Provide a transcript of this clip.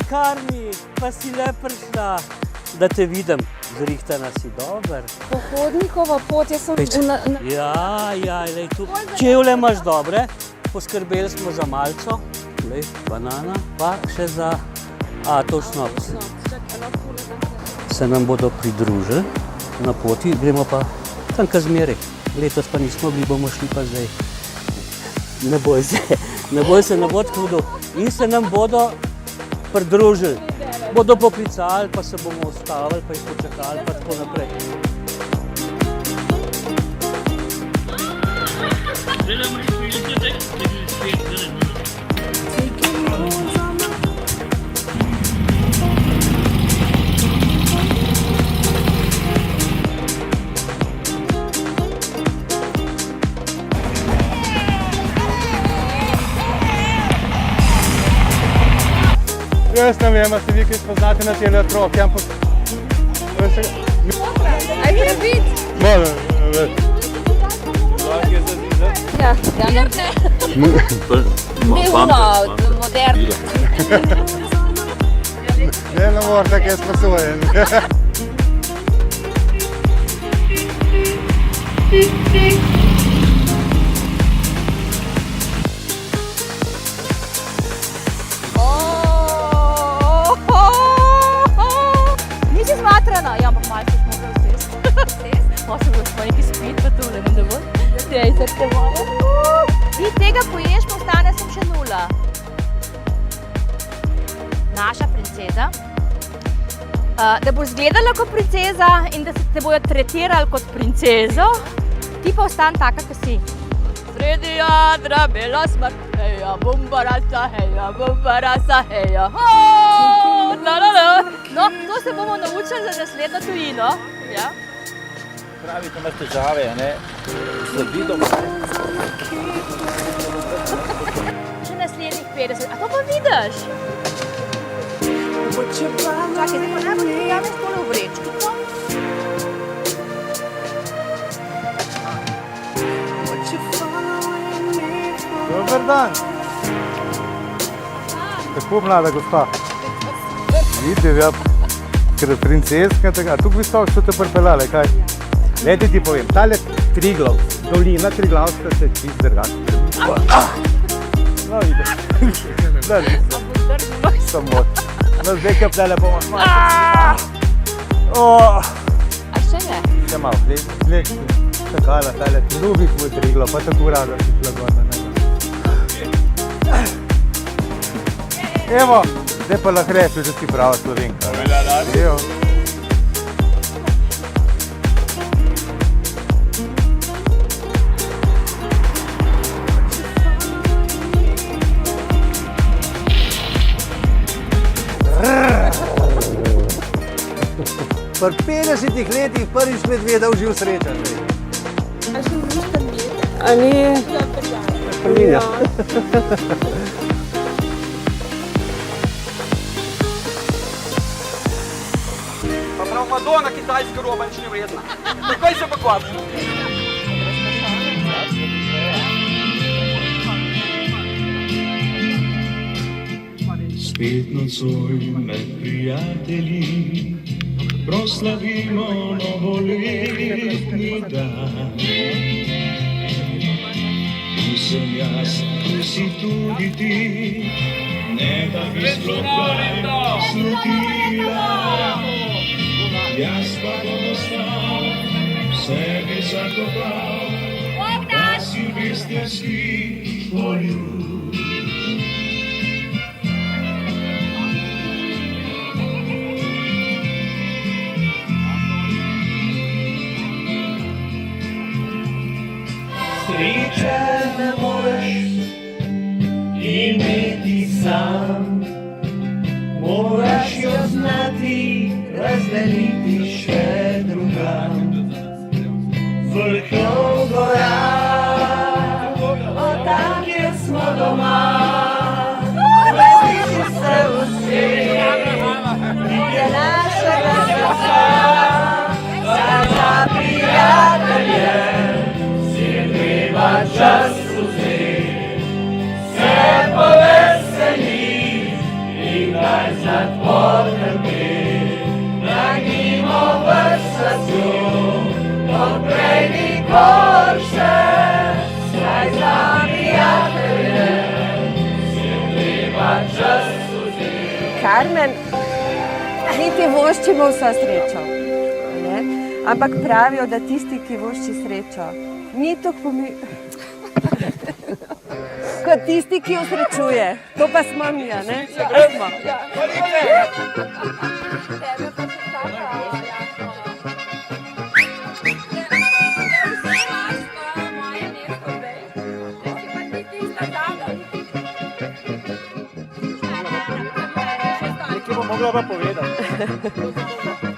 lekarni, pa si le prišla, da te vidim. Zrihtana si dober. Pohodnikova pot, jaz sem... Ja, lej, tu čevlje imaš dobre, poskrbeli smo za malco, lej, banana, pa še za točno. Se nam bodo pridružili na poti, gremo pa tam kazmeri. Letos pa nismo bili, bomo šli pa zdaj. Ne boj se, ne bo trudil. In se nam bodo pridružili. Bodo poklicali, pa se bomo ustavili, pa jih počakali, pa tako naprej. Jaz ne vem, a se vi kaj spoznate na tele otroke, ampak... Aj prebit? Malo, Ja, ne. Moderno. ne moreš tako jaz posojen. Nisi zmatrana? Ja, ampak malo smo mogli sesti. Možda boš pa nekaj spit, pa tole, ne bo? Tej, srce malo. Ti tega poješ, pa ostane sem še 0. Naša princeza. Da boš izgledala kot princeza in da se te bojo tretirali kot princezo, ti pa ostane taka, kot si. Sredi jadra, bela smrt, heja, bombarasa, heja, No, to se bomo naučili za naslednjo tujino. Ja? Pravi, ko imaš težave, ne? Sledi doma. Še naslednjih 50, a to pa vidiš? Čakaj, zdaj pa najbolj prijavim tole v vrečko. Dober dan. Tako mlada gospa. Vidite, ja, ker je princeska, a tukaj visoko so te pripeljale, kaj? Leti ti povem, tale Triglav, dolina Triglavska se čist drugače. No, vidiš. Da, samo. No, zdaj, kaj tale bomo malo. A še ne? Še malo, glej, takala, tale, ljubih moj Triglav, pa tako rada si šla gor na njega. Evo, zdaj pa lahko rečeš, da si prava Slovenka. Evo. Pri 50 letih prvič medveda v živ sreča. A ni? Prvinja. Pa prav Madonna kitajska roba nič ni vredna. Takoj se pa kvapi. Spet nocoj med prijatelji proslavimo novoletni dan. Tu sem jaz, tu si tudi ti, ne da bi sploh kaj slutila. Jaz pa bom ostal, sebi zakopal, ta silvestrski poljub. Sreče ne moreš imeti sam, moraš jo znati razdeliti še drugam. Vrhov gora, od tam, kjer smo doma, sliši se vse, je našega srca, za prijatelje. Čas vzeti, se poveseli in kaj za Karmen, mi ti voščimo vso srečo. Ne? Ampak pravijo, da tisti, ki vošči srečo, ni tako kot tisti, ki osrečuje. To pa smo mi, a ne? Smo. Nekaj bo mogla pa povedati.